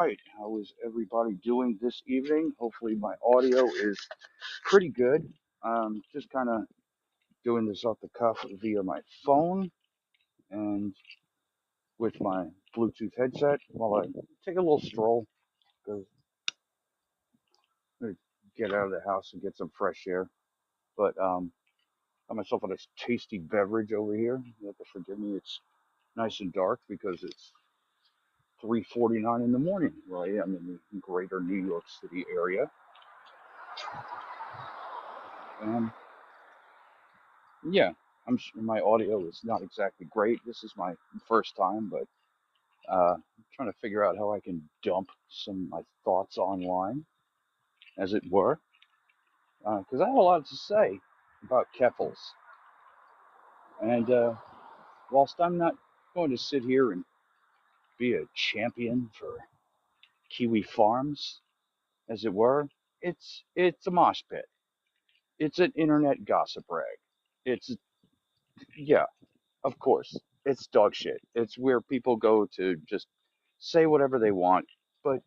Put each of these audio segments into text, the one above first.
Right, how is everybody doing this evening? Hopefully my audio is pretty good. Just kind of doing this off the cuff via my phone and with my Bluetooth headset while I take a little stroll because I get out of the house and get some fresh air. But got myself a nice tasty beverage over here. You have to forgive me, it's nice and dark because it's 3:49 in the morning where I am in the greater New York City area. And yeah, I'm sure my audio is not exactly great. This is my first time, but I'm trying to figure out how I can dump some of my thoughts online, as it were, because I have a lot to say about Keffals. And whilst I'm not going to sit here and be a champion for Kiwi Farms, as it were, it's a mosh pit. It's an internet gossip rag. It's yeah, of course, it's dog shit. It's where people go to just say whatever they want. But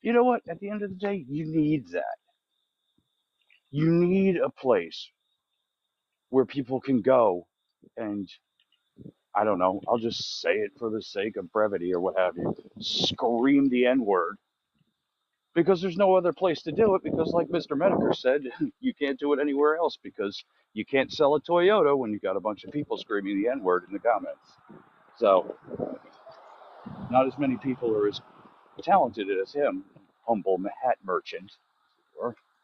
you know what? At the end of the day, you need that. You need a place where people can go and, I don't know, I'll just say it for the sake of brevity or what have you, scream the N word because there's no other place to do it. Because, like Mr. Medeker said, you can't do it anywhere else because you can't sell a Toyota when you've got a bunch of people screaming the N word in the comments. So, not as many people are as talented as him, humble hat merchant,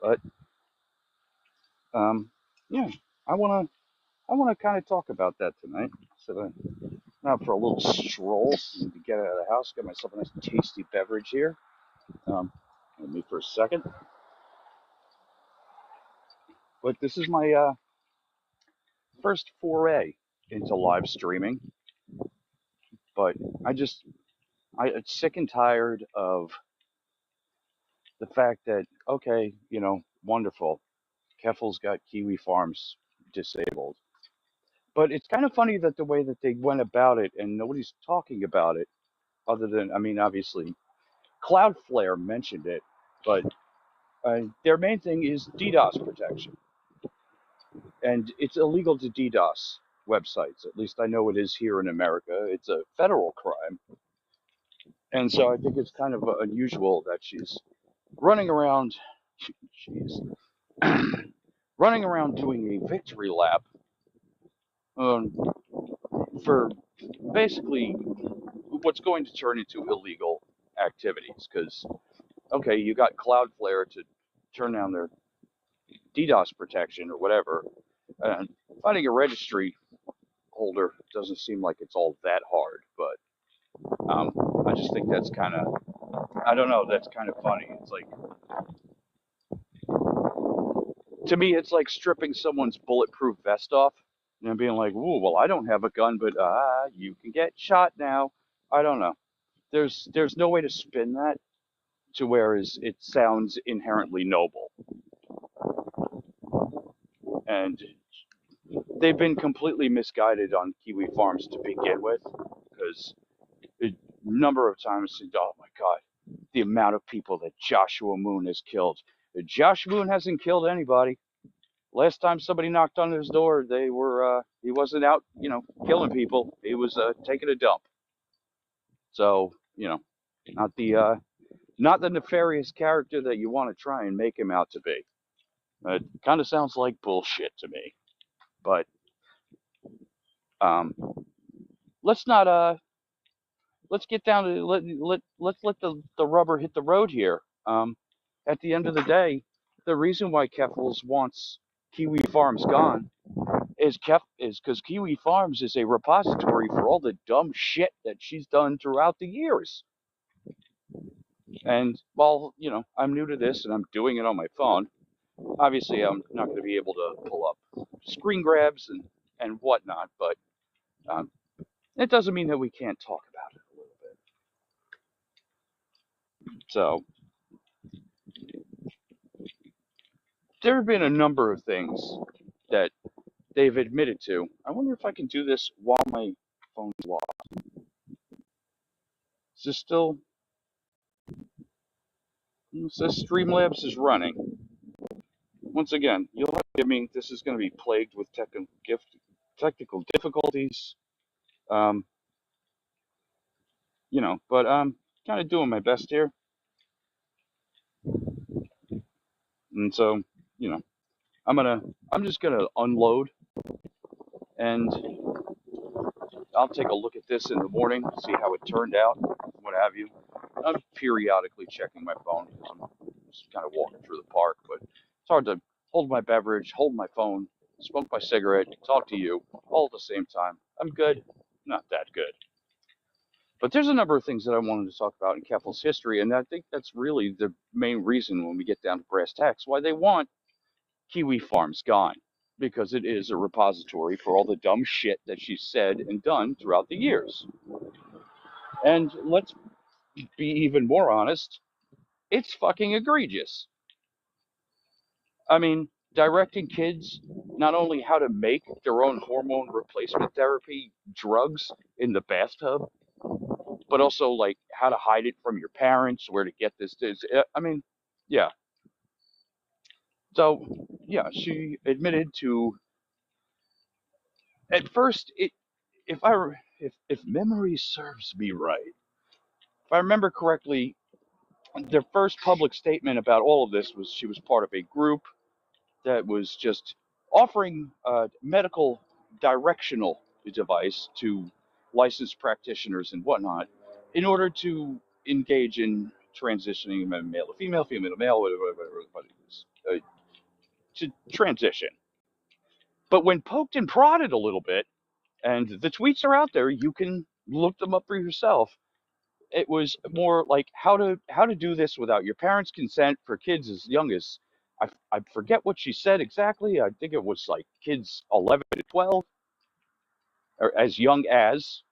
but um, yeah, I wanna kind of talk about that tonight. So I'm out for a little stroll to get out of the house, get myself a nice tasty beverage here. Let me for a second. But this is my first foray into live streaming. But I'm sick and tired of the fact that, okay, wonderful, Keffals got Kiwi Farms disabled. But it's kind of funny that the way that they went about it, and nobody's talking about it, other than, I mean, obviously, Cloudflare mentioned it, but their main thing is DDoS protection. And it's illegal to DDoS websites. At least I know it is here in America. It's a federal crime. And so I think it's kind of unusual that she's running around, she's running around doing a victory lap um, for basically what's going to turn into illegal activities. Because, okay, you got Cloudflare to turn down their DDoS protection or whatever, and finding a registry holder doesn't seem like it's all that hard. But I just think that's kind of, I don't know, that's kind of funny. It's like, to me, it's like stripping someone's bulletproof vest off and being like, "Ooh, well, I don't have a gun, but you can get shot now." I don't know. There's no way to spin that to where it sounds inherently noble. And they've been completely misguided on Kiwi Farms to begin with, because a number of times, oh my God, the amount of people that Joshua Moon has killed. Josh Moon hasn't killed anybody. Last time somebody knocked on his door, he wasn't out, killing people. He was taking a dump. So, not the nefarious character that you want to try and make him out to be. It kind of sounds like bullshit to me. But um, let's not let's get down to let's let the rubber hit the road here. At the end of the day, the reason why Keffals wants Kiwi Farms gone is because Kiwi Farms is a repository for all the dumb shit that she's done throughout the years. And while I'm new to this and I'm doing it on my phone, obviously I'm not going to be able to pull up screen grabs and whatnot. But it doesn't mean that we can't talk about it a little bit. So there have been a number of things that they've admitted to. I wonder if I can do this while my phone's locked. Is this still? It says Streamlabs is running. Once again, you'll have to give me, this is going to be plagued with technical difficulties. Um, but I'm kind of doing my best here. And so, you know, I'm just gonna unload, and I'll take a look at this in the morning, see how it turned out, what have you. I'm periodically checking my phone because I'm just kind of walking through the park, but it's hard to hold my beverage, hold my phone, smoke my cigarette, talk to you all at the same time. I'm good, not that good. But there's a number of things that I wanted to talk about in Keffals history, and I think that's really the main reason when we get down to brass tacks why they want Kiwi Farms gone, because it is a repository for all the dumb shit that she's said and done throughout the years. And let's be even more honest, it's fucking egregious. I mean, directing kids not only how to make their own hormone replacement therapy drugs in the bathtub, but also like how to hide it from your parents, where to get this. I mean, yeah. So, yeah, she admitted to at first it if I if memory serves me right, if I remember correctly, their first public statement about all of this was she was part of a group that was just offering a medical directional device to licensed practitioners and whatnot in order to engage in transitioning male to female, female to male, whatever it is, to transition. But when poked and prodded a little bit, and the tweets are out there, you can look them up for yourself. It was more like how to do this without your parents' consent for kids as young as I forget what she said exactly. I think it was like kids 11 to 12, or as young as,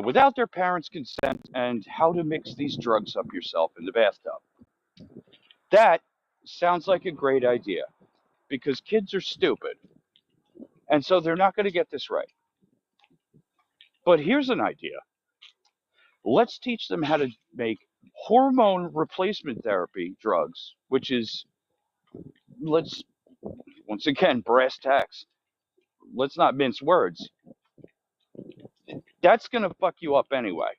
without their parents' consent, and how to mix these drugs up yourself in the bathtub. That sounds like a great idea because kids are stupid, and so they're not going to get this right. But here's an idea. Let's teach them how to make hormone replacement therapy drugs, which is, let's, once again, brass tacks. Let's not mince words. That's going to fuck you up anyway.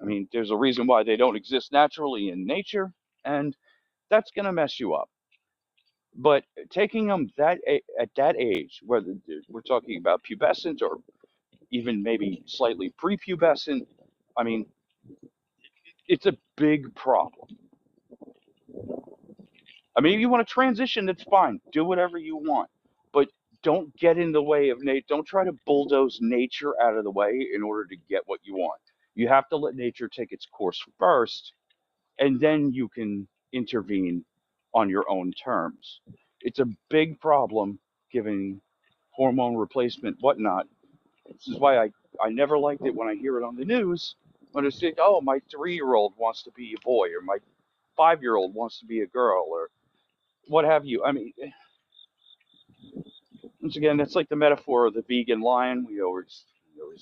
I mean, there's a reason why they don't exist naturally in nature, and that's going to mess you up. But taking them at that age, whether we're talking about pubescent or even maybe slightly prepubescent, I mean, it's a big problem. I mean, if you want to transition, that's fine. Do whatever you want, but don't get in the way of nature. Don't try to bulldoze nature out of the way in order to get what you want. You have to let nature take its course first, and then you can intervene on your own terms. It's a big problem giving hormone replacement, whatnot. This is why I never liked it when I hear it on the news. When it's like, oh, my 3-year-old wants to be a boy, or my 5-year-old wants to be a girl, or what have you. I mean, once again, that's like the metaphor of the vegan lion. We always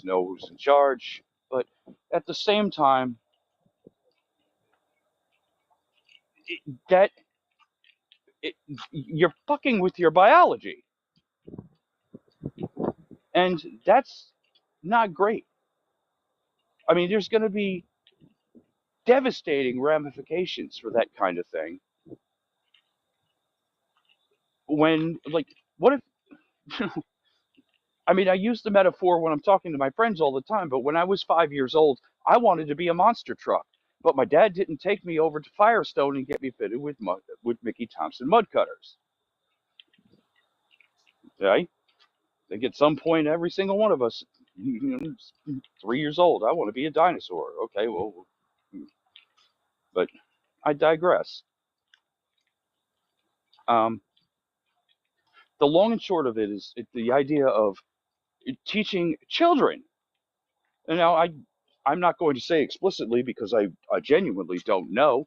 know who's in charge, but at the same time, that it, you're fucking with your biology, and that's not great. I mean, there's going to be devastating ramifications for that kind of thing. When, like, what if I mean, I use the metaphor when I'm talking to my friends all the time, but when I was 5 years old, I wanted to be a monster truck. But my dad didn't take me over to Firestone and get me fitted with Mickey Thompson mud cutters. Okay? I think at some point, every single one of us, 3 years old, I want to be a dinosaur. Okay, well, but I digress. Um, the long and short of it is the idea of teaching children. And now I'm not going to say explicitly because I genuinely don't know,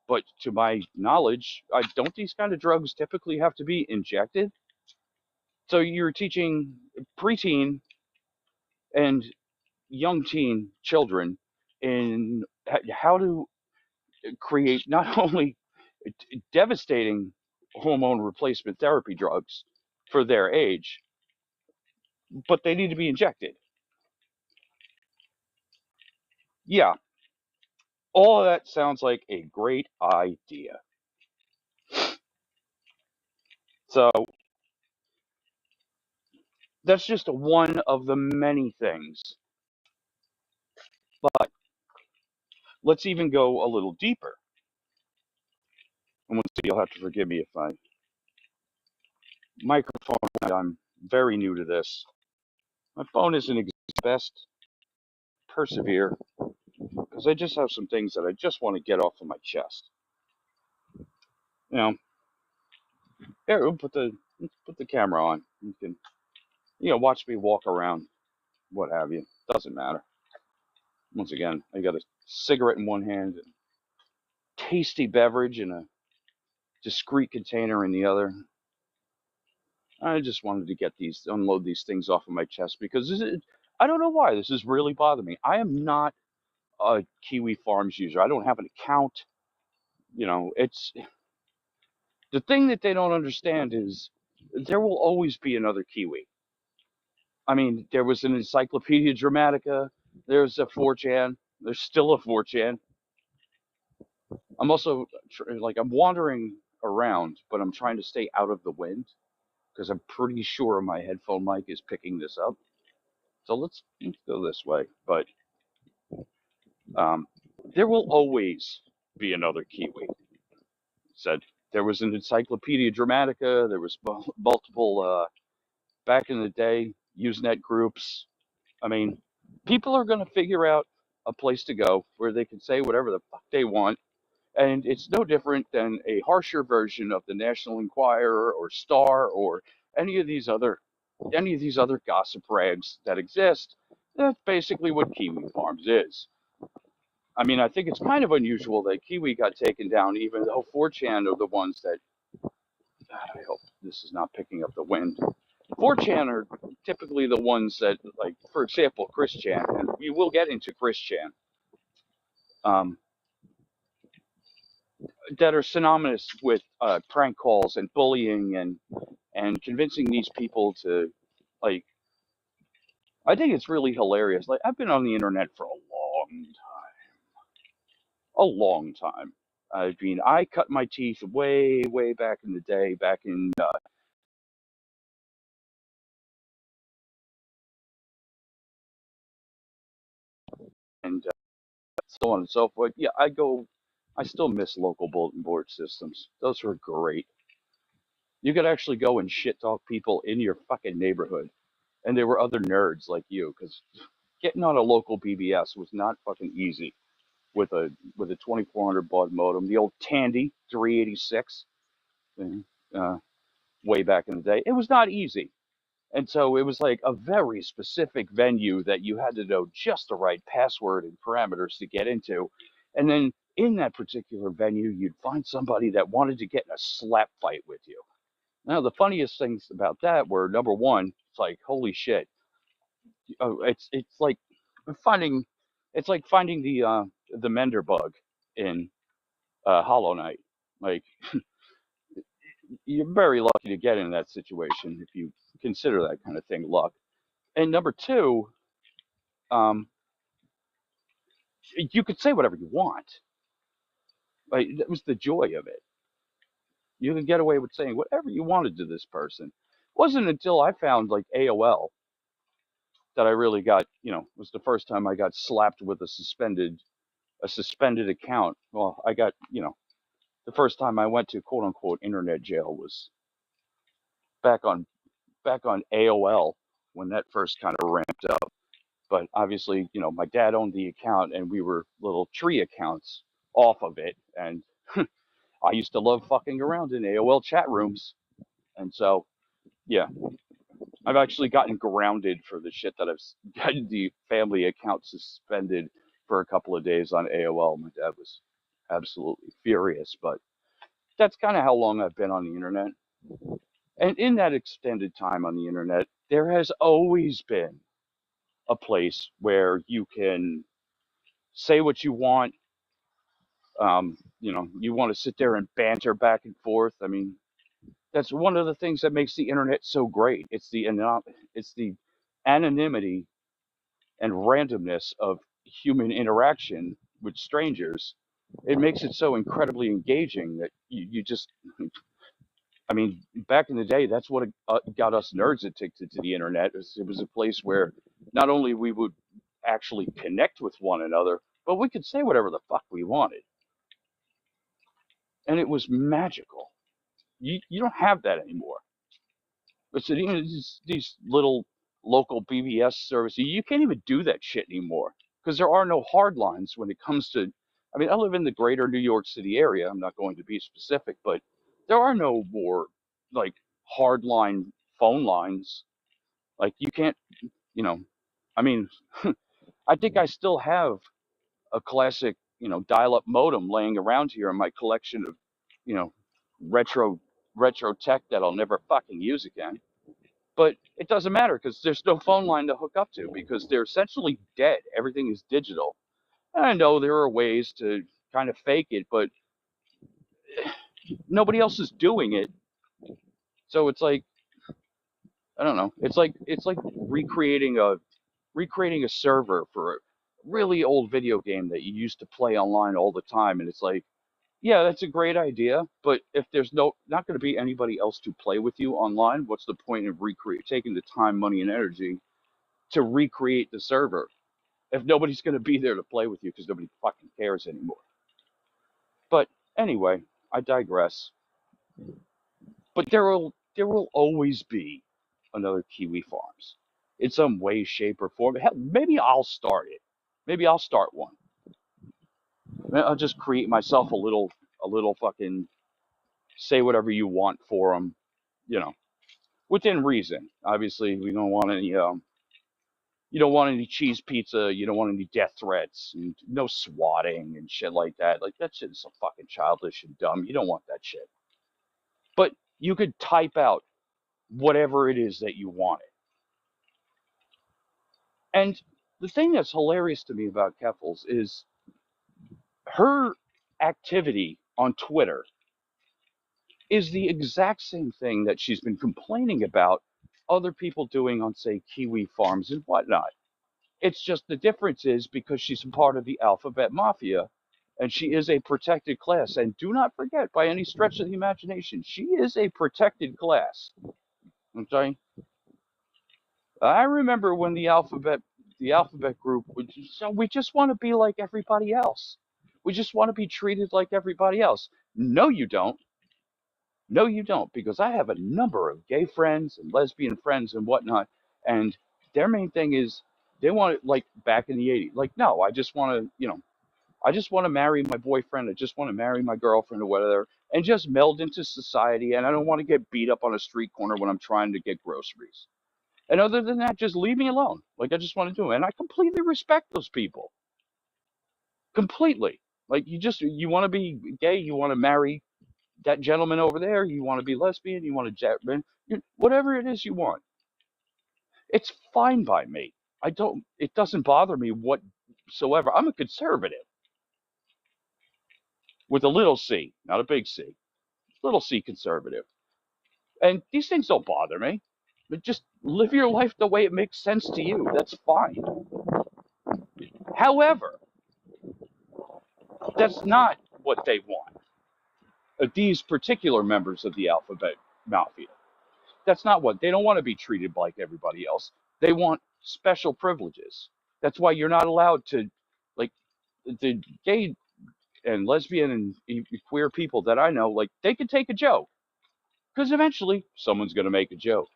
but to my knowledge, don't these kind of drugs typically have to be injected? So you're teaching preteen and young teen children in how to create not only devastating hormone replacement therapy drugs for their age, but they need to be injected. Yeah, all of that sounds like a great idea. So that's just one of the many things. But let's even go a little deeper. And once again, you'll have to forgive me if I microphone. I'm very new to this. My phone isn't the best. Persevere, because I just have some things that I just want to get off of my chest. You know, here we'll put the camera on. You can watch me walk around, what have you. Doesn't matter. Once again, I got a cigarette in one hand, and tasty beverage in a discreet container in the other. I just wanted to unload these things off of my chest because I don't know why this is really bothering me. I am not a Kiwi Farms user. I don't have an account. It's the thing that they don't understand is there will always be another Kiwi. I mean, there was an Encyclopedia Dramatica. There's a 4chan. There's still a 4chan. I'm also I'm wandering around, but I'm trying to stay out of the wind because I'm pretty sure my headphone mic is picking this up. So let's go this way. But um, there will always be another Kiwi. Said there was an Encyclopedia Dramatica. There was multiple back in the day Usenet groups. I mean, people are going to figure out a place to go where they can say whatever the fuck they want. And it's no different than a harsher version of the National Enquirer or Star or any of these other gossip rags that exist. That's basically what Kiwi Farms is. I mean, I think it's kind of unusual that Kiwi got taken down, even though 4chan are the ones that. I hope this is not picking up the wind. 4chan are typically the ones that, like, for example, Chris Chan, and we will get into Chris Chan, um, that are synonymous with prank calls and bullying and convincing these people to, like, I think it's really hilarious. Like, I've been on the internet for a long time. I mean, I cut my teeth way, way back in the day, back in, and so on and so forth. Yeah, I still miss local bulletin board systems. Those were great. You could actually go and shit talk people in your fucking neighborhood, and there were other nerds like you, because getting on a local BBS was not fucking easy with a 2400 baud modem, the old Tandy 386 thing, way back in the day. It was not easy. And so it was like a very specific venue that you had to know just the right password and parameters to get into. And then in that particular venue, you'd find somebody that wanted to get in a slap fight with you. Now, the funniest things about that were, number one, it's like, holy shit. It's like finding finding the Mender bug in Hollow Knight. Like, you're very lucky to get in that situation if you consider that kind of thing luck. And number two, um, you could say whatever you want. Like, that was the joy of it. You could get away with saying whatever you wanted to this person. It wasn't until I found like AOL that I really got, was the first time I got slapped with a suspended account. Well, I got, the first time I went to quote unquote internet jail was back on back on AOL when that first kind of ramped up. But obviously, my dad owned the account and we were little tree accounts off of it. And I used to love fucking around in AOL chat rooms. And so, yeah, I've actually gotten grounded for the shit that I've gotten the family account suspended for a couple of days on AOL. My dad was absolutely furious, but that's kind of how long I've been on the internet. And in that extended time on the internet, there has always been a place where you can say what you want, You want to sit there and banter back and forth. I mean, that's one of the things that makes the internet so great. It's the anonymity and randomness of human interaction with strangers. It makes it so incredibly engaging that you just, I mean, back in the day, that's what got us nerds addicted to the internet. It was a place where not only we would actually connect with one another, but we could say whatever the fuck we wanted, and it was magical. You don't have that anymore. But so, these little local BBS services, you can't even do that shit anymore because there are no hard lines when it comes to. I mean, I live in the greater New York City area. I'm not going to be specific, but there are no more like hard line phone lines. Like you can't, you know, I mean, I think I still have a classic, dial-up modem laying around here in my collection of, you know, retro retro tech that I'll never fucking use again. But it doesn't matter because there's no phone line to hook up to because they're essentially dead. Everything is digital. And I know there are ways to kind of fake it, but nobody else is doing it. So it's like, I don't know. It's like recreating a server for a really old video game that you used to play online all the time, and it's like, yeah, that's a great idea, but if there's not going to be anybody else to play with you online, what's the point of taking the time, money, and energy to recreate the server if nobody's going to be there to play with you because nobody fucking cares anymore? But anyway, I digress. But there will always be another Kiwi Farms in some way, shape, or form. Hell, maybe I'll start it. Maybe I'll start one. I'll just create myself a little fucking say whatever you want for them, you know, within reason. Obviously, we don't want any. You don't want any cheese pizza. You don't want any death threats. And no swatting and shit like that. Like that shit is so fucking childish and dumb. You don't want that shit. But you could type out whatever it is that you wanted. And the thing that's hilarious to me about Keffals is her activity on Twitter is the exact same thing that she's been complaining about other people doing on, say, Kiwi farms and whatnot. It's just the difference is because she's a part of the alphabet mafia and she is a protected class. And do not forget, by any stretch of the imagination, she is a protected class. Okay? I remember when the alphabet group would so we just want to be like everybody else. We just want to be treated like everybody else. No, you don't. No, you don't, because I have a number of gay friends and lesbian friends and whatnot, and their main thing is they want it like back in the '80s. Like, no, I just want to marry my boyfriend. I just want to marry my girlfriend or whatever, and just meld into society. And I don't want to get beat up on a street corner when I'm trying to get groceries. And other than that, just leave me alone. Like I just want to do it. And I completely respect those people. Completely. Like you want to be gay, you want to marry that gentleman over there, you want to be lesbian, you want to whatever it is you want. It's fine by me. It doesn't bother me whatsoever. I'm a conservative with a little c, not a big C. Little c conservative. And these things don't bother me. But just live your life the way it makes sense to you. That's fine. However, that's not what they want. These particular members of the alphabet mafia. That's not what they don't want to be treated like everybody else. They want special privileges. That's why you're not allowed to, like, the gay and lesbian and queer people that I know, like, they can take a joke because eventually someone's going to make a joke.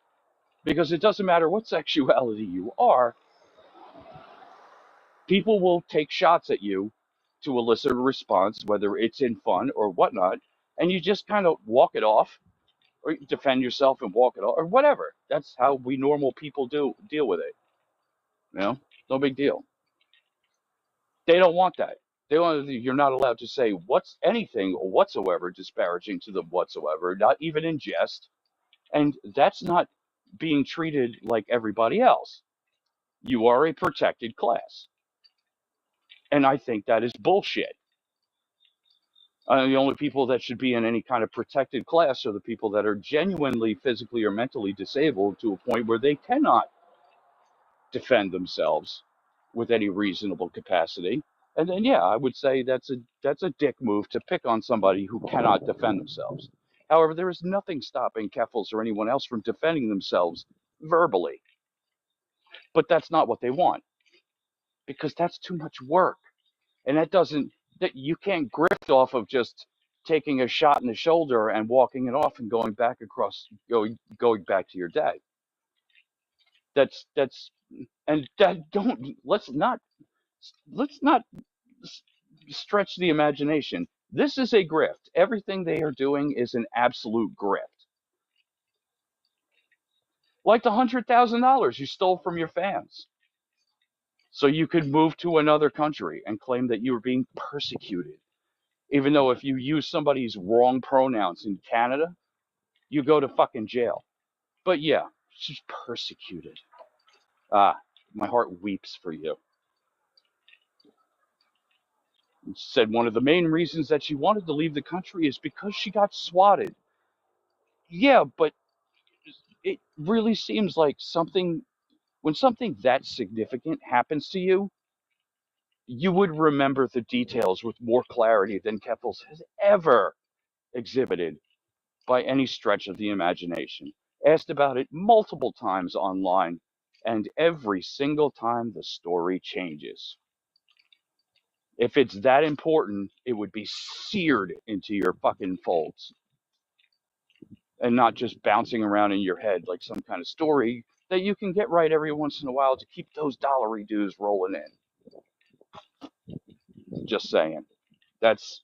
Because it doesn't matter what sexuality you are, people will take shots at you to elicit a response, whether it's in fun or whatnot, and you just kind of walk it off or you defend yourself and walk it off or whatever. That's how we normal people deal with it. No big deal. They don't want that. You're not allowed to say what's anything whatsoever disparaging to them whatsoever, not even in jest. And that's not being treated like everybody else. You are a protected class. And I think that is bullshit. The only people that should be in any kind of protected class are the people that are genuinely physically or mentally disabled to a point where they cannot defend themselves with any reasonable capacity. And then, yeah, I would say that's a dick move to pick on somebody who cannot defend themselves. However, there is nothing stopping Keffals or anyone else from defending themselves verbally, but that's not what they want because that's too much work, and that you can't grift off of just taking a shot in the shoulder and walking it off and going back to your day. That's and that don't let's not stretch the imagination. This is a grift. Everything they are doing is an absolute grift. Like the $100,000 you stole from your fans, so you could move to another country and claim that you were being persecuted. Even though if you use somebody's wrong pronouns in Canada, you go to fucking jail. But yeah, she's persecuted. Ah, my heart weeps for you. Said one of the main reasons that she wanted to leave the country is because she got swatted. Yeah, but it really seems like when something that significant happens to you, you would remember the details with more clarity than Keffels has ever exhibited by any stretch of the imagination. Asked about it multiple times online, and every single time the story changes. If it's that important, it would be seared into your fucking folds and not just bouncing around in your head like some kind of story that you can get right every once in a while to keep those dollary dues rolling in. Just saying. That's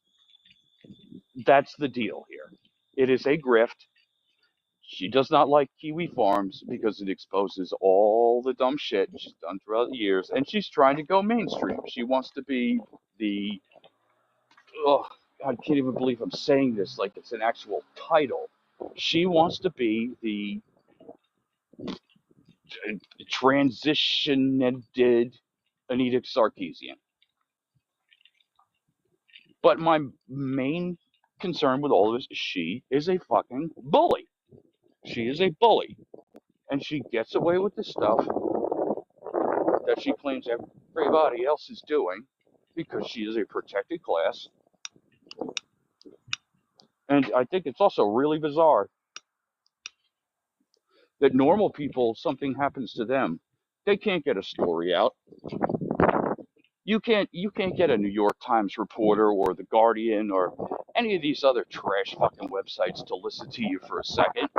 that's the deal here. It is a grift. She does not like Kiwi Farms because it exposes all the dumb shit she's done throughout the years, and she's trying to go mainstream. She wants to be the oh, I can't even believe I'm saying this like it's an actual title. She wants to be the transitioned Anita Sarkeesian. But my main concern with all of this is she is a fucking bully. She is a bully. And she gets away with the stuff that she claims everybody else is doing because she is a protected class. And I think it's also really bizarre that normal people, something happens to them, they can't get a story out. You can't get a New York Times reporter or the Guardian or any of these other trash fucking websites to listen to you for a second.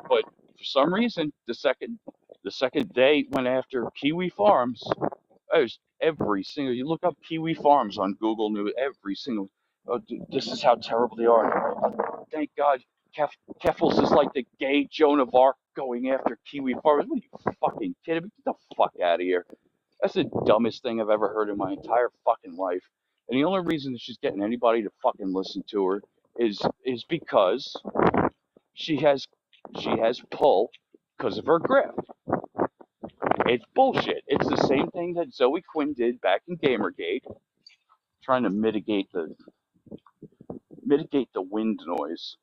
But for some reason, the second they went after Kiwi Farms, there's every single you look up Kiwi Farms on Google News, every single this is how terrible they are. Thank God Keffals is like the gay Joan of Arc going after Kiwi Farms. What are you fucking kidding me? Get the fuck out of here. That's the dumbest thing I've ever heard in my entire fucking life. And the only reason that she's getting anybody to fucking listen to her is because she has she has pull because of her grift. It's bullshit. It's the same thing that Zoe Quinn did back in Gamergate, trying to mitigate the wind noise.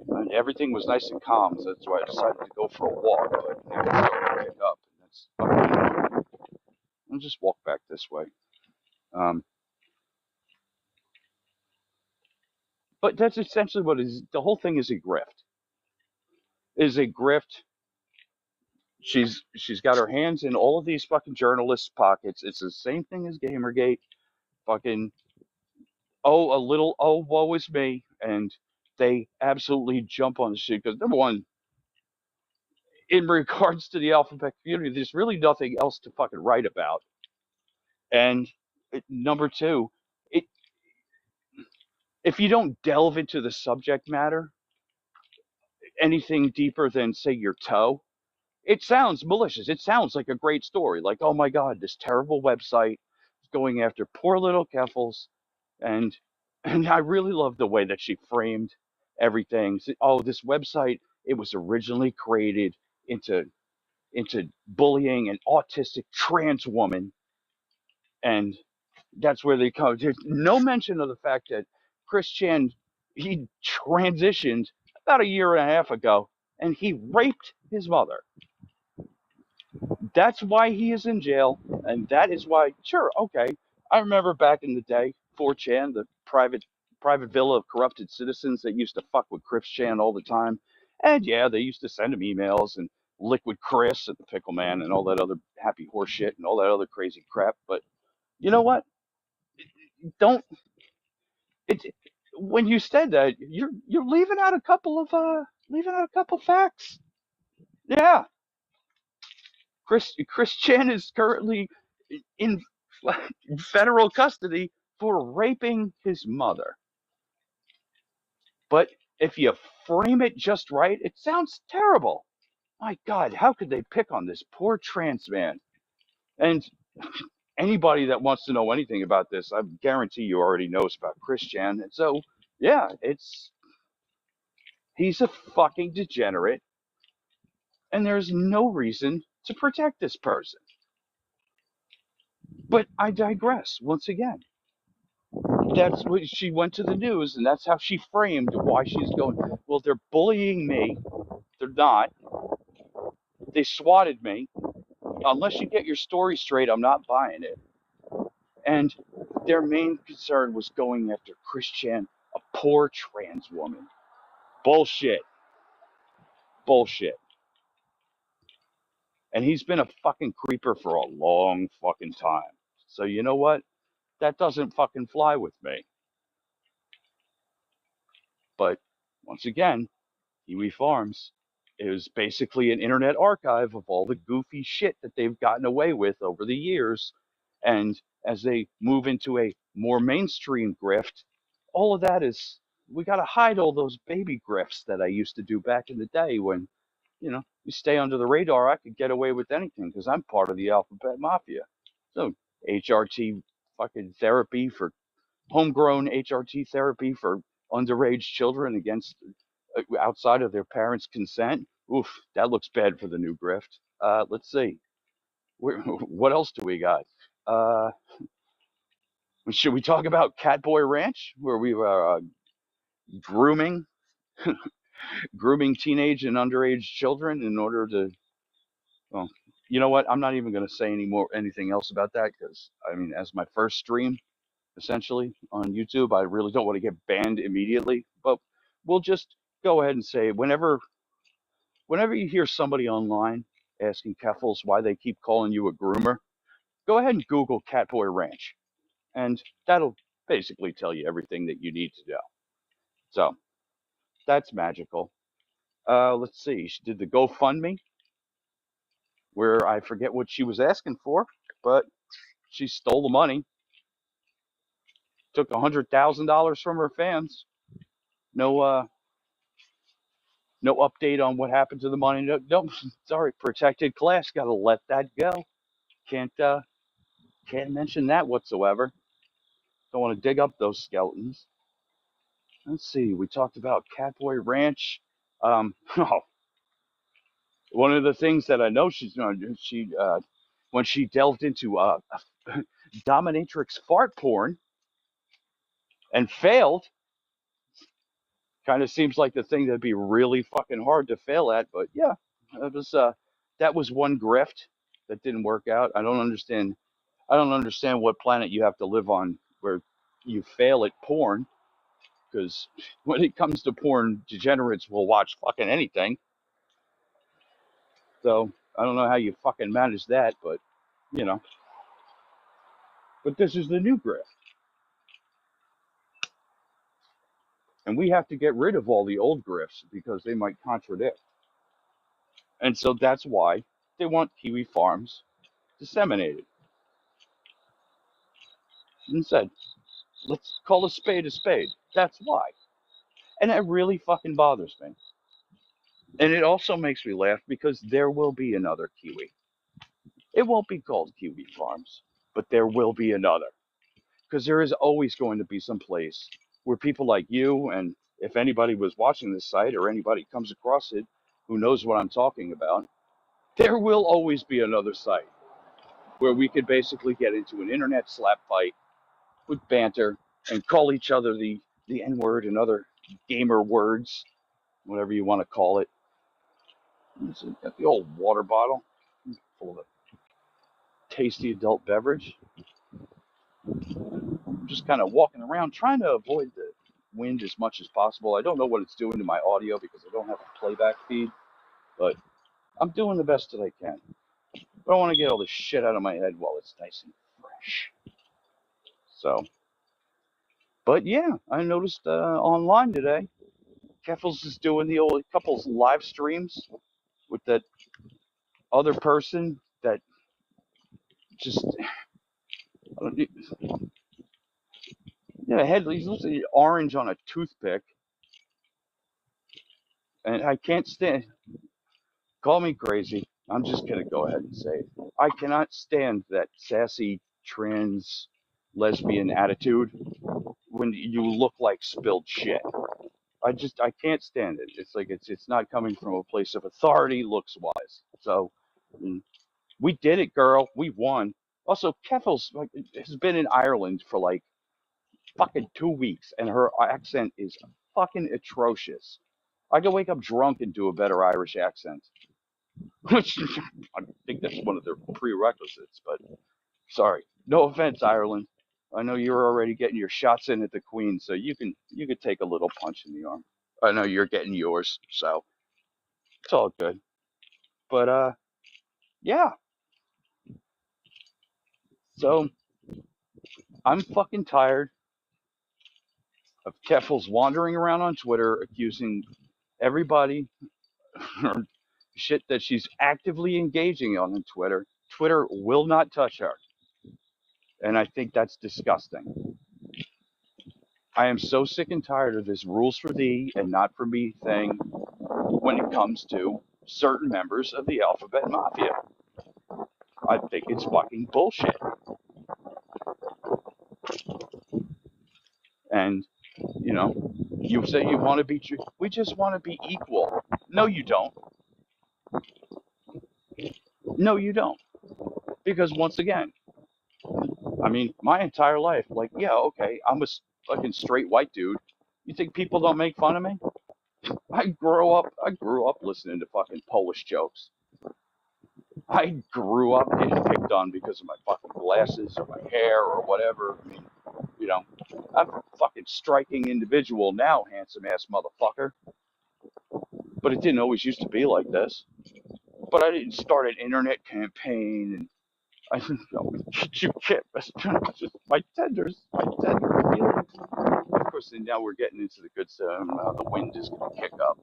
And everything was nice and calm, so that's why I decided to go for a walk. But now it's starting to pick up, and that's fucking. I'll just walk back this way. Um, but that's essentially what it is. The whole thing is a grift. It is a grift. She's got her hands in all of these fucking journalists' pockets. It's the same thing as Gamergate. Fucking a little woe is me, and they absolutely jump on the shit because number one, in regards to the alphabet community, there's really nothing else to fucking write about, and number two, it if you don't delve into the subject matter anything deeper than say your toe, it sounds malicious. It sounds like a great story, like oh my god, this terrible website is going after poor little Keffals, and and I really love the way that she framed everything. Oh, this website, it was originally created into bullying an autistic trans woman, and That's where they come. There's no mention of the fact that Chris Chan, he transitioned about a year and a half ago, and he raped his mother. That's why he is in jail, and that is why. Sure, okay. I remember back in the day, 4chan, the private villa of corrupted citizens that used to fuck with Chris Chan all the time, and yeah, they used to send him emails and Liquid Chris and the Pickle Man and all that other happy horse shit and all that other crazy crap. But you know what? Don't it when you said that you're leaving out a couple facts. Yeah, Chris Chan is currently in federal custody for raping his mother. But if you frame it just right, it sounds terrible. My God, how could they pick on this poor trans man? And anybody that wants to know anything about this, I guarantee you already knows about Chris Chan. And so, yeah, he's a fucking degenerate, and there's no reason to protect this person. But I digress once again. That's what she went to the news, and that's how she framed why she's going. Well, they're bullying me. They're not. They swatted me. Unless you get your story straight, I'm not buying it. And their main concern was going after Chris Chan, a poor trans woman. Bullshit. Bullshit. And he's been a fucking creeper for a long fucking time. So you know what? That doesn't fucking fly with me. But once again, Kiwi Farms is basically an internet archive of all the goofy shit that they've gotten away with over the years. And as they move into a more mainstream grift, all of that is, we got to hide all those baby grifts that I used to do back in the day when, you stay under the radar. I could get away with anything because I'm part of the alphabet mafia. So HRT fucking therapy for homegrown HRT therapy for underage children against outside of their parents' consent. Oof, that looks bad for the new grift. Let's see. What else do we got? Uh, should we talk about Catboy Ranch, where we were grooming grooming teenage and underage children in order to? Well, you know what? I'm not even going to say anything else about that because I mean, as my first stream, essentially on YouTube, I really don't want to get banned immediately. But we'll just go ahead and say whenever you hear somebody online asking Keffals why they keep calling you a groomer, go ahead and Google Catboy Ranch, and that'll basically tell you everything that you need to know. So that's magical. Let's see. She did the GoFundMe, where I forget what she was asking for, but she stole the money, took $100,000 from her fans. No, no update on what happened to the money. No, no, sorry, protected class. Got to let that go. Can't mention that whatsoever. Don't want to dig up those skeletons. Let's see. We talked about Catboy Ranch. Oh, one of the things that I know she's going to do, when she delved into dominatrix fart porn and failed, kind of seems like the thing that'd be really fucking hard to fail at. But yeah, that was one grift that didn't work out. I don't understand what planet you have to live on where you fail at porn, because when it comes to porn, degenerates will watch fucking anything. So I don't know how you fucking manage that, but you know. But this is the new grift, and we have to get rid of all the old grifts because they might contradict. And so that's why they want Kiwi Farms disseminated. And said, let's call a spade a spade. That's why. And it really fucking bothers me. And it also makes me laugh because there will be another Kiwi. It won't be called Kiwi Farms, but there will be another. Because there is always going to be some place where people like you, and if anybody was watching this site or anybody comes across it who knows what I'm talking about, there will always be another site where we could basically get into an internet slap fight with banter and call each other the N word and other gamer words, whatever you want to call it. So got the old water bottle full of a tasty adult beverage. I'm just kind of walking around trying to avoid the wind as much as possible. I don't know what it's doing to my audio because I don't have a playback feed, but I'm doing the best that I can. I don't want to get all this shit out of my head while it's nice and fresh. So, but yeah, I noticed online today, Keffals is doing the old couples live streams with that other person that just, yeah, head, he's looking orange on a toothpick, and I can't stand, call me crazy. I'm just going to go ahead and say it. I cannot stand that sassy trans lesbian attitude when you look like spilled shit. I can't stand it. It's like it's not coming from a place of authority, looks wise. So we did it, girl. We won. Also, Keffels like, has been in Ireland for like fucking 2 weeks, and her accent is fucking atrocious. I could wake up drunk and do a better Irish accent, which I think that's one of their prerequisites. But sorry, no offense, Ireland. I know you're already getting your shots in at the Queen, so you can take a little punch in the arm. I know you're getting yours, so it's all good. But yeah. So I'm fucking tired of Keffels wandering around on Twitter accusing everybody or shit that she's actively engaging on Twitter. Twitter will not touch her, and I think that's disgusting. I am so sick and tired of this rules for thee and not for me thing when it comes to certain members of the Alphabet Mafia. I think it's fucking bullshit. And, you know, you say you want to be, we just want to be equal. No, you don't. No, you don't. Because once again, I mean, my entire life, like, yeah, okay, I'm a fucking straight white dude. You think people don't make fun of me? I grew up listening to fucking Polish jokes. I grew up getting picked on because of my fucking glasses or my hair or whatever. I mean, you know, I'm a fucking striking individual now, handsome ass motherfucker. But it didn't always used to be like this. But I didn't start an internet campaign, and I didn't know you can't just my tender feelings. Of course, and now we're getting into the good stuff. The wind is gonna kick up.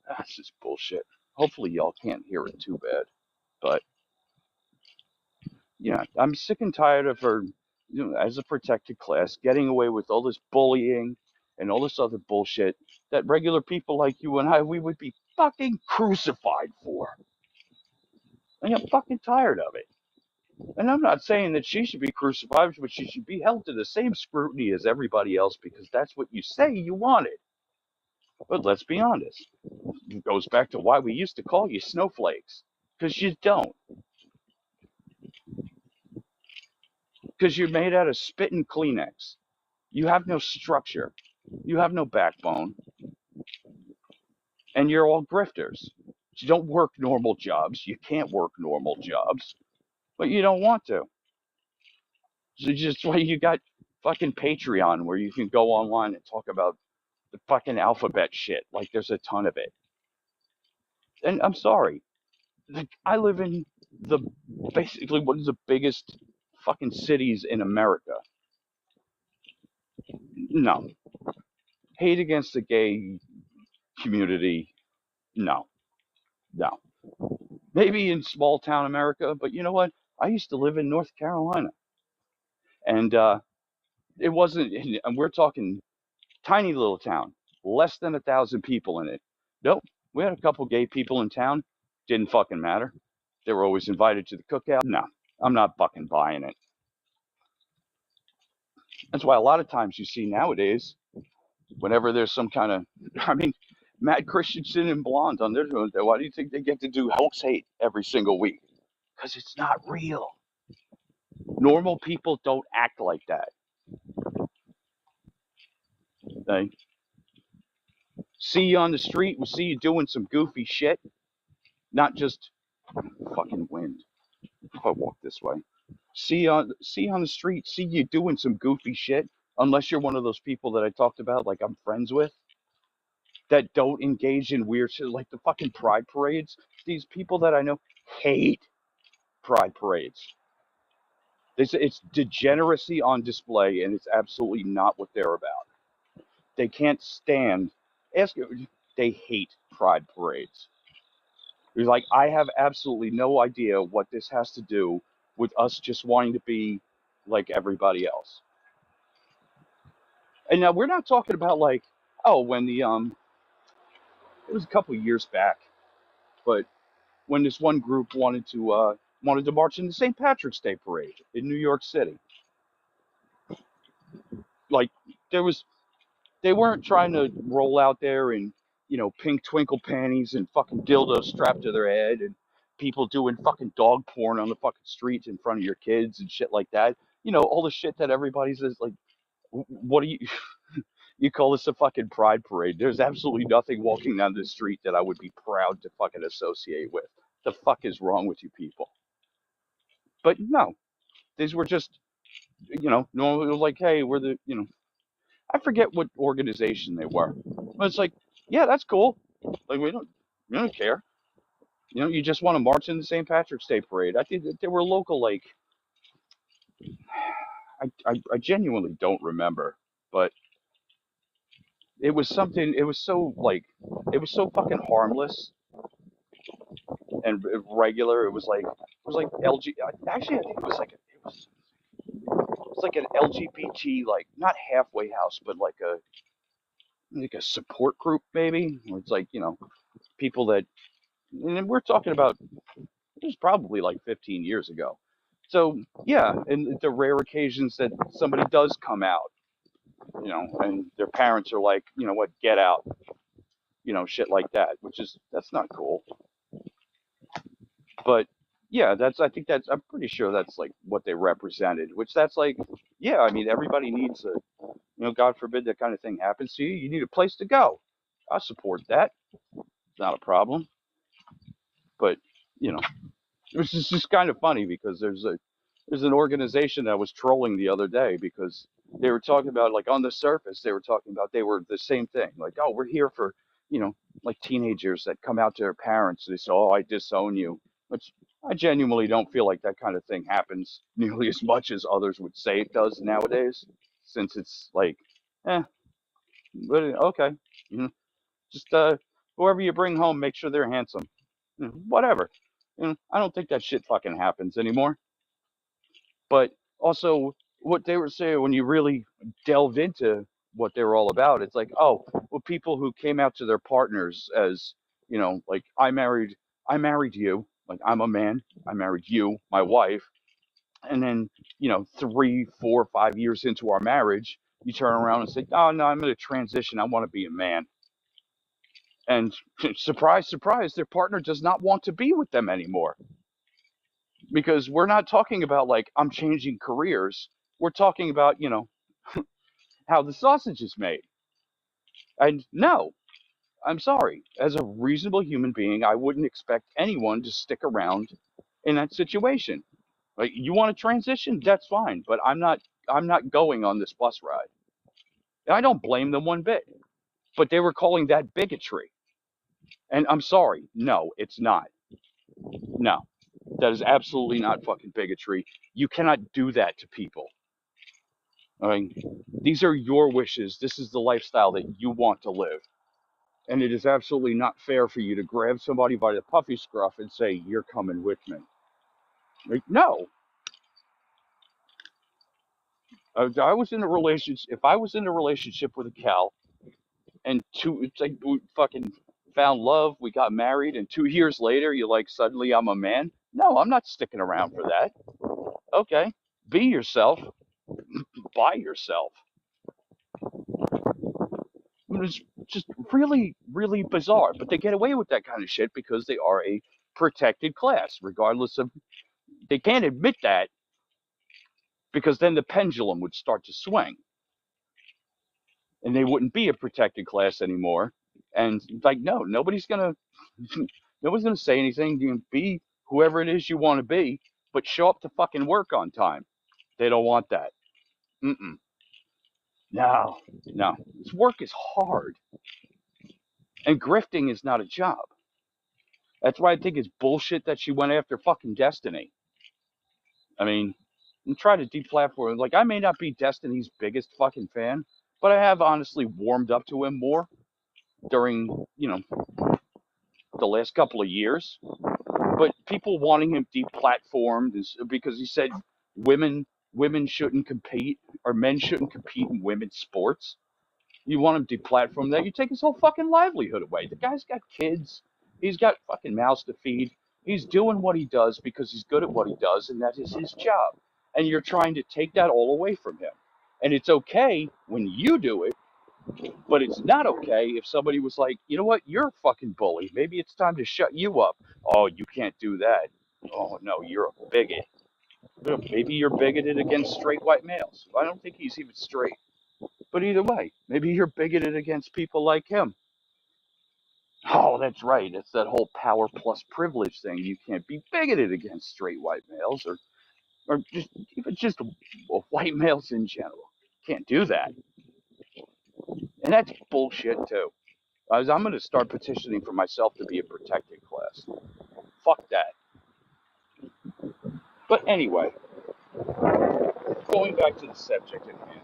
That's just bullshit. Hopefully, y'all can't hear it too bad. But yeah, I'm sick and tired of her, as a protected class, getting away with all this bullying and all this other bullshit that regular people like you and I, we would be fucking crucified for. And I'm fucking tired of it. And I'm not saying that she should be crucified, but she should be held to the same scrutiny as everybody else because that's what you say you wanted. But let's be honest. It goes back to why we used to call you snowflakes. Because you don't. Because you're made out of spit and Kleenex. You have no structure. You have no backbone. And you're all grifters. You don't work normal jobs. You can't work normal jobs. But you don't want to. So just why you got fucking Patreon where you can go online and talk about the fucking alphabet shit. Like there's a ton of it. And I'm sorry. Like, I live in the basically one of the biggest fucking cities in America. No. Hate against the gay community. No. No. Maybe in small town America, but you know what? I used to live in North Carolina. And it wasn't, and we're talking tiny little town, less than 1,000 people in it. Nope. We had a couple gay people in town. Didn't fucking matter. They were always invited to the cookout. No, I'm not fucking buying it. That's why a lot of times you see nowadays, whenever there's some kind of, I mean, Matt Christensen and Blonde on their, why do you think they get to do hoax hate every single week? Because it's not real. Normal people don't act like that. Uh, see you on the street, we see you doing some goofy shit, not just fucking wind. If I walk this way, see you on the street, see you doing some goofy shit. Unless you're one of those people that I talked about, like I'm friends with, that don't engage in weird shit, like the fucking pride parades. These people that I know hate pride parades. It's degeneracy on display, and it's absolutely not what they're about. They can't stand. Ask. They hate pride parades. It's like I have absolutely no idea what this has to do with us just wanting to be like everybody else. And now we're not talking about like, oh, when the it was a couple of years back, but when this one group wanted to march in the St. Patrick's Day parade in New York City, like there was they weren't trying to roll out there in, pink twinkle panties and fucking dildos strapped to their head and people doing fucking dog porn on the fucking streets in front of your kids and shit like that. All the shit that everybody says, like, what do you, you call this a fucking pride parade? There's absolutely nothing walking down the street that I would be proud to fucking associate with. The fuck is wrong with you people? But no, these were just, no, it was like, hey, we're the, I forget what organization they were. But it's like, yeah, that's cool. Like we don't care. You just want to march in the St. Patrick's Day parade. I think that they were local. Like I genuinely don't remember, but it was something. It was so like it was so fucking harmless and regular. It was like LG. Actually, I think it was like an LGBT, like not halfway house, but like a support group maybe. Where it's like people that, and we're talking about, it was probably like 15 years ago. So yeah, and the rare occasions that somebody does come out, and their parents are like, you know what, get out, shit like that, that's not cool. But yeah, I'm pretty sure that's like what they represented, which that's like, yeah, I mean, everybody needs God forbid that kind of thing happens to you, you need a place to go. I support that. It's not a problem. But, you know, it's just kind of funny because there's an organization that was trolling the other day because they were talking about, like, on the surface they were talking about they were the same thing, like, oh, we're here for, like teenagers that come out to their parents and they say, oh, I disown you, which I genuinely don't feel like that kind of thing happens nearly as much as others would say it does nowadays, since it's like, eh, but okay, you know, just whoever you bring home, make sure they're handsome. Whatever. I don't think that shit fucking happens anymore. But also, what they were saying, when you really delved into what they were all about, it's like, oh, well, people who came out to their partners as, like, I married you, like, I'm a man, I married you, my wife, and then, 3, 4, 5 years into our marriage, you turn around and say, oh no, I'm going to transition, I want to be a man. And surprise, surprise, their partner does not want to be with them anymore. Because we're not talking about, like, I'm changing careers. We're talking about, how the sausage is made. And no, I'm sorry. As a reasonable human being, I wouldn't expect anyone to stick around in that situation. Like, you want to transition? That's fine. But I'm not going on this bus ride. And I don't blame them one bit. But they were calling that bigotry. And I'm sorry. No, it's not. No. That is absolutely not fucking bigotry. You cannot do that to people. I mean, these are your wishes. This is the lifestyle that you want to live. And it is absolutely not fair for you to grab somebody by the puffy scruff and say, you're coming with me. Like, no. I was in a relationship. If I was in a relationship with a Cal, and it's like we fucking found love, we got married, and 2 years later, you're like, suddenly I'm a man. No, I'm not sticking around for that. Okay. Be yourself. By yourself. It's just really, really bizarre. But they get away with that kind of shit because they are a protected class, regardless of. They can't admit that because then the pendulum would start to swing. and they wouldn't be a protected class anymore. And like, no, nobody's gonna say anything. You can be whoever it is you want to be, but show up to fucking work on time. They don't want that. Mm-mm. No, no. This work is hard, and grifting is not a job. That's why I think it's bullshit that she went after fucking Destiny. I mean, and try to deplatform. Like, I may not be Destiny's biggest fucking fan, but I have honestly warmed up to him more during, the last couple of years. But people wanting him deplatformed is because he said women women shouldn't compete or men shouldn't compete in women's sports. You want him deplatformed that, you take his whole fucking livelihood away. The guy's got kids. He's got fucking mouths to feed. He's doing what he does because he's good at what he does, and that is his job. And you're trying to take that all away from him. And it's okay when you do it, but it's not okay if somebody was like, you know what, you're a fucking bully. Maybe it's time to shut you up. Oh, you can't do that. Oh, no, you're a bigot. Maybe you're bigoted against straight white males. I don't think he's even straight. But either way, maybe you're bigoted against people like him. Oh, that's right. It's that whole power plus privilege thing. You can't be bigoted against straight white males or just even just white males in general. Can't do that. And that's bullshit too. I'm going to start petitioning for myself to be a protected class. Fuck that. But anyway, going back to the subject at hand,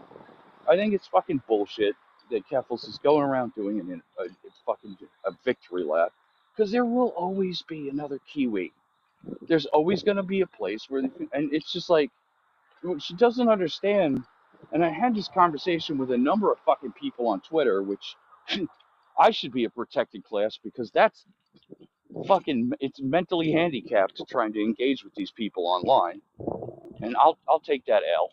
I think it's fucking bullshit that Keffals is going around doing a victory lap, because there will always be another Kiwi. There's always going to be a place where, and it's just like, what she doesn't understand. And I had this conversation with a number of fucking people on Twitter, which I should be a protected class because that's fucking, it's mentally handicapped trying to engage with these people online, and I'll take that L.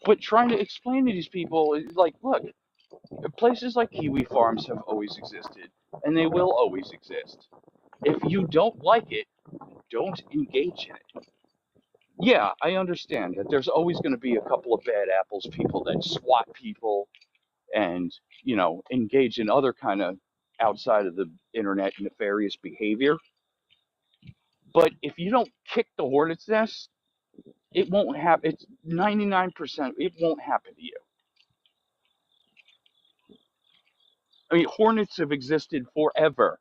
But trying to explain to these people, like, look, places like Kiwi farms have always existed, and they will always exist. If you don't like it, don't engage in it. Yeah, I understand that there's always going to be a couple of bad apples, people that swat people and, engage in other kind of outside of the internet nefarious behavior. But if you don't kick the hornet's nest, it won't happen. It's 99%. It won't happen to you. I mean, hornets have existed forever.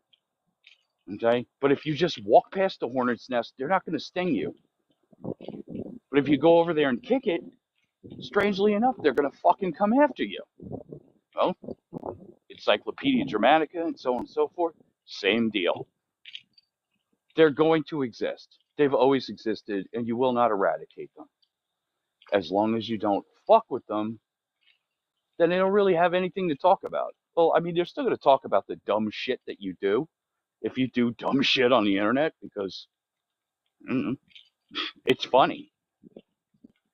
Okay, but if you just walk past the hornet's nest, they're not going to sting you. But if you go over there and kick it, strangely enough, they're going to fucking come after you. Well, Encyclopedia Dramatica and so on and so forth, same deal. They're going to exist. They've always existed, and you will not eradicate them. As long as you don't fuck with them, then they don't really have anything to talk about. Well, I mean, they're still going to talk about the dumb shit that you do. If you do dumb shit on the internet, because it's funny.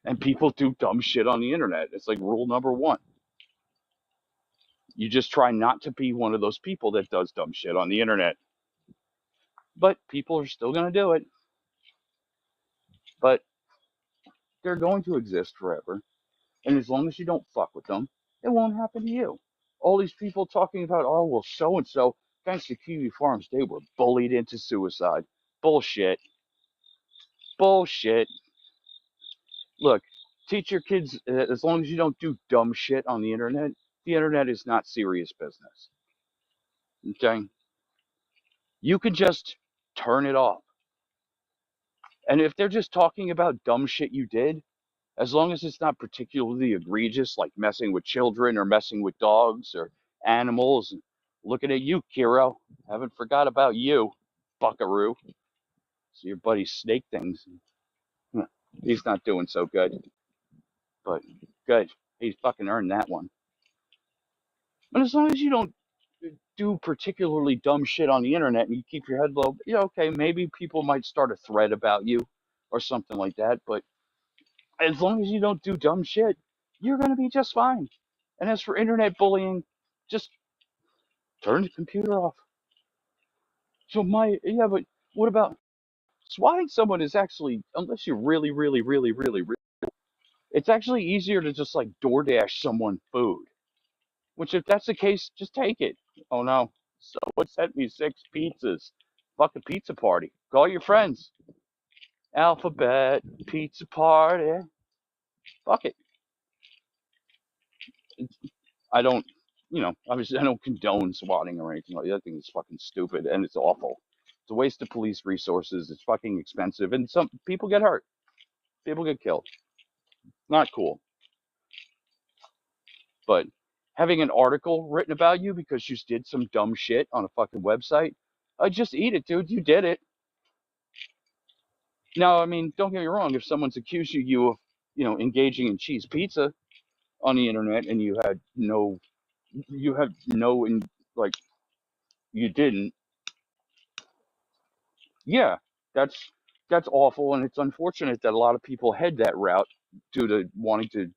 And people do dumb shit on the internet. It's like rule number one. You just try not to be one of those people that does dumb shit on the internet. But people are still going to do it. But they're going to exist forever. And as long as you don't fuck with them, it won't happen to you. All these people talking about, oh, well, so and so, thanks to Kiwi Farms, they were bullied into suicide. Bullshit. Bullshit. Look, teach your kids, as long as you don't do dumb shit on the internet is not serious business. Okay? You can just turn it off. And if they're just talking about dumb shit you did, as long as it's not particularly egregious, like messing with children or messing with dogs or animals, looking at you, Kiro, haven't forgot about you, buckaroo. So your buddy Snake things, he's not doing so good, but good. He's fucking earned that one. But as long as you don't do particularly dumb shit on the internet and you keep your head low, okay, maybe people might start a thread about you or something like that. But as long as you don't do dumb shit, you're going to be just fine. And as for internet bullying, just turn the computer off. So yeah, but what about swatting someone is actually, unless you're really, really, really, really, really, It's actually easier to just like DoorDash someone food. Which, if that's the case, just take it. Oh no, someone sent me 6 pizzas. Fuck a pizza party. Call your friends. Alphabet pizza party. Fuck it. I don't, obviously I don't condone swatting or anything like that. I think it's fucking stupid and it's awful. It's a waste of police resources. It's fucking expensive, and some people get hurt. People get killed. Not cool. But having an article written about you because you did some dumb shit on a fucking website, just eat it, dude. You did it. Now, I mean, don't get me wrong. If someone's accusing you of, engaging in cheese pizza on the internet and like, you didn't, yeah, that's that's awful, and it's unfortunate that a lot of people head that route due to wanting to.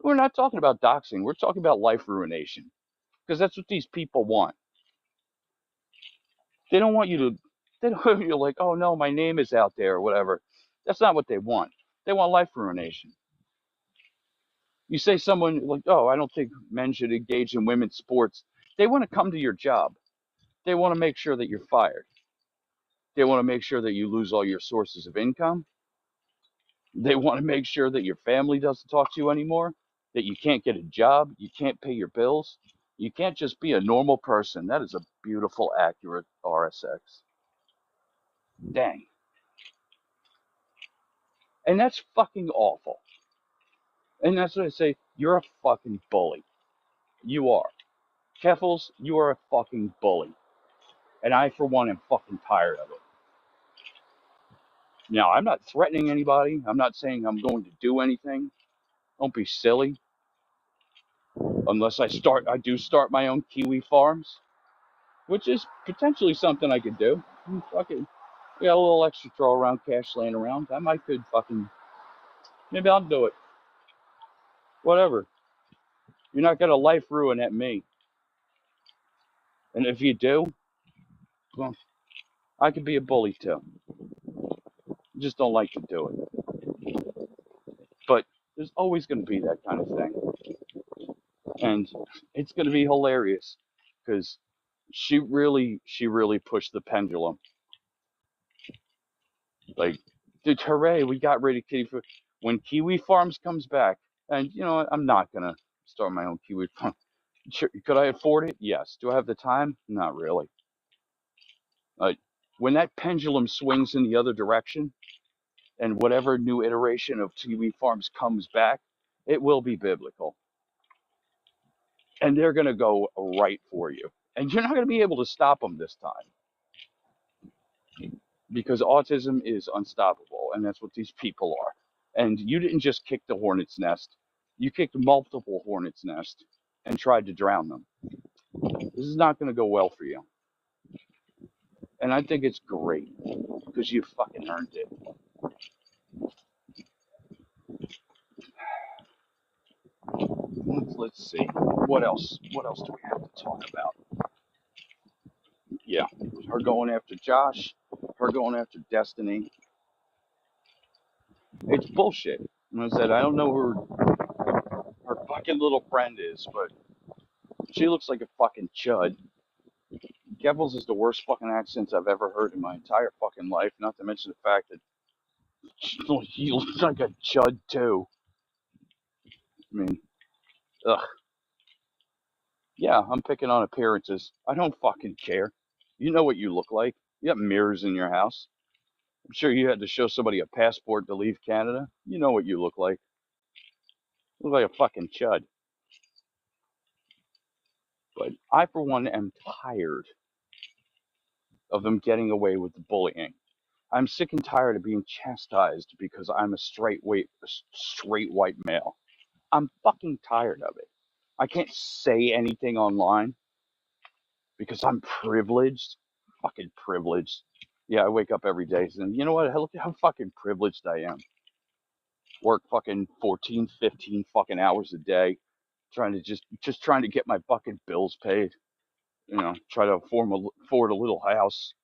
We're not talking about doxing. We're talking about life ruination because that's what these people want. They don't want you to. They don't want you to like, oh no, my name is out there or whatever. That's not what they want. They want life ruination. You say someone like, oh, I don't think men should engage in women's sports. They want to come to your job. They want to make sure that you're fired. They want to make sure that you lose all your sources of income. They want to make sure that your family doesn't talk to you anymore, that you can't get a job, you can't pay your bills. You can't just be a normal person. That is a beautiful, accurate RSX. Dang. And that's fucking awful. And that's what I say. You're a fucking bully. You are. Keffals, you are a fucking bully. And I, for one, am fucking tired of it. Now, I'm not threatening anybody. I'm not saying I'm going to do anything. Don't be silly. Unless I do start my own Kiwi farms, which is potentially something I could do. Fucking, we got a little extra throw around cash laying around. I might could fucking, maybe I'll do it. Whatever. You're not gonna life ruin at me. And if you do, well, I could be a bully too. I just don't like to do it. But there's always gonna be that kind of thing. And it's gonna be hilarious because she really pushed the pendulum. Like, dude, hooray, we got rid of kitty food. When Kiwi Farms comes back, and you know what, I'm not gonna start my own Kiwi farm. Sure, could I afford it? Yes. Do I have the time? Not really. Uh, when that pendulum swings in the other direction, and whatever new iteration of Kiwi Farms comes back, it will be biblical, and they're gonna go right for you, and you're not gonna be able to stop them this time because autism is unstoppable, and that's what these people are. And you didn't just kick the hornet's nest, you kicked multiple hornet's nests and tried to drown them. This is not going to go well for you. And I think it's great because you fucking earned it. Let's see. What else? What else do we have to talk about? Yeah, her going after Josh, her going after Destiny. It's bullshit. And I said, I don't know who her fucking little friend is, but she looks like a fucking chud. Keffals is the worst fucking accents I've ever heard in my entire fucking life, not to mention the fact that he looks like a chud too. I mean, ugh. Yeah, I'm picking on appearances. I don't fucking care. You know what you look like. You have mirrors in your house. I'm sure you had to show somebody a passport to leave Canada. You know what you look like. You look like a fucking chud. But I, for one, am tired of them getting away with the bullying. I'm sick and tired of being chastised because I'm a straight white male. I'm fucking tired of it. I can't say anything online because I'm privileged. Fucking privileged. Yeah, I wake up every day saying, you know what? Look at how fucking privileged I am. Work fucking 14, 15 fucking hours a day, trying to just trying to get my fucking bills paid. Try to afford a little house,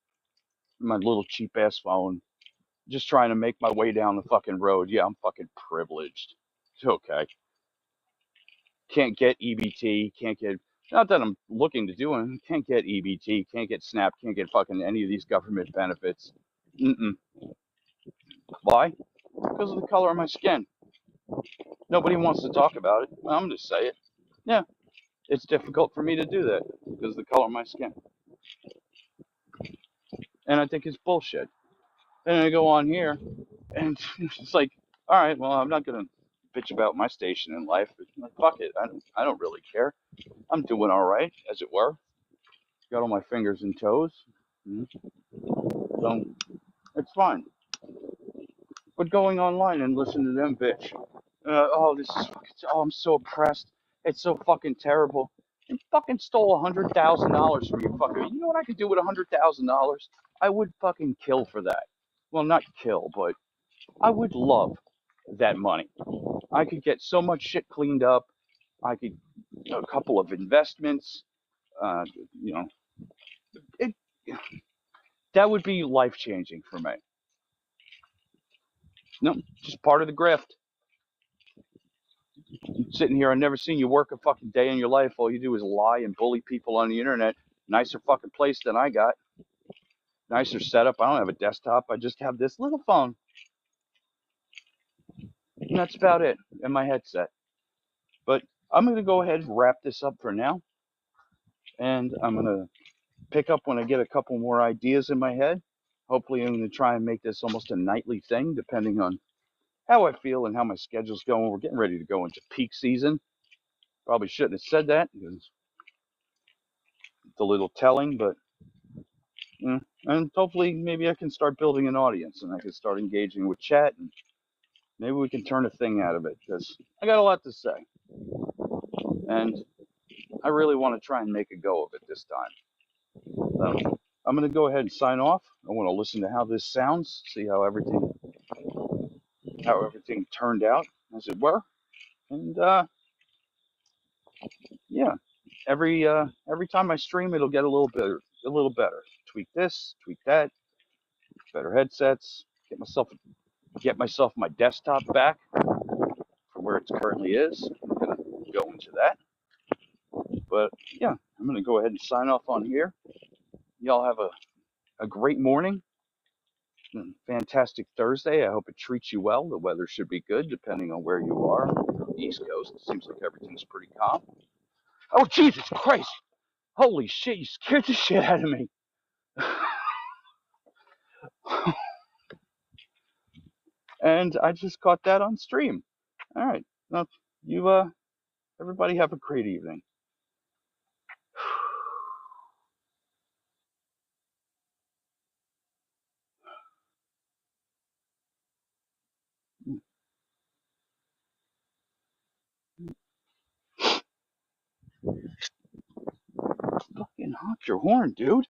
my little cheap ass phone. Just trying to make my way down the fucking road. Yeah, I'm fucking privileged. Okay. Can't get EBT, can't get, not that I'm looking to do it, can't get EBT, can't get SNAP, can't get fucking any of these government benefits. Mm-mm. Why? Because of the color of my skin. Nobody wants to talk about it. I'm going to say it. Yeah, it's difficult for me to do that because of the color of my skin. And I think it's bullshit. And I go on here and it's like, all right, well, I'm not going to bitch about my station in life. Like, fuck it. I don't really care. I'm doing all right, as it were. Got all my fingers and toes. So it's fine. But going online and listening to them bitch, oh, this is fucking, oh, I'm so oppressed. It's so fucking terrible. You fucking stole $100,000 from you, fucker. You know what I could do with $100,000? I would fucking kill for that. Well, not kill, but I would love that money. I could get so much shit cleaned up. I could a couple of investments. Uh, you know, it that would be life changing for me. No, just part of the grift. Sitting here, I've never seen you work a fucking day in your life. All you do is lie and bully people on the internet. Nicer fucking place than I got. Nicer setup. I don't have a desktop. I just have this little phone. And that's about it. And my headset. But I'm going to go ahead and wrap this up for now. And I'm going to pick up when I get a couple more ideas in my head. Hopefully, I'm going to try and make this almost a nightly thing, depending on how I feel and how my schedule's going. We're getting ready to go into peak season. Probably shouldn't have said that because it's a little telling, but and hopefully maybe I can start building an audience and I can start engaging with chat and maybe we can turn a thing out of it because I got a lot to say and I really want to try and make a go of it this time. So I'm going to go ahead and sign off. I want to listen to how this sounds, see how everything turned out, as it were, and yeah, every time I stream, it'll get a little better. Tweak this, tweak that, better headsets, get myself my desktop back from where it currently is. I'm gonna go into that, but yeah, I'm gonna go ahead and sign off on here. Y'all have a great morning. Fantastic Thursday. I hope it treats you well. The weather should be good depending on where you are. On the East Coast, it seems like everything's pretty calm. Oh, Jesus Christ! Holy shit, you scared the shit out of me. And I just caught that on stream. All right. Now, everybody have a great evening. Fucking honk your horn, dude.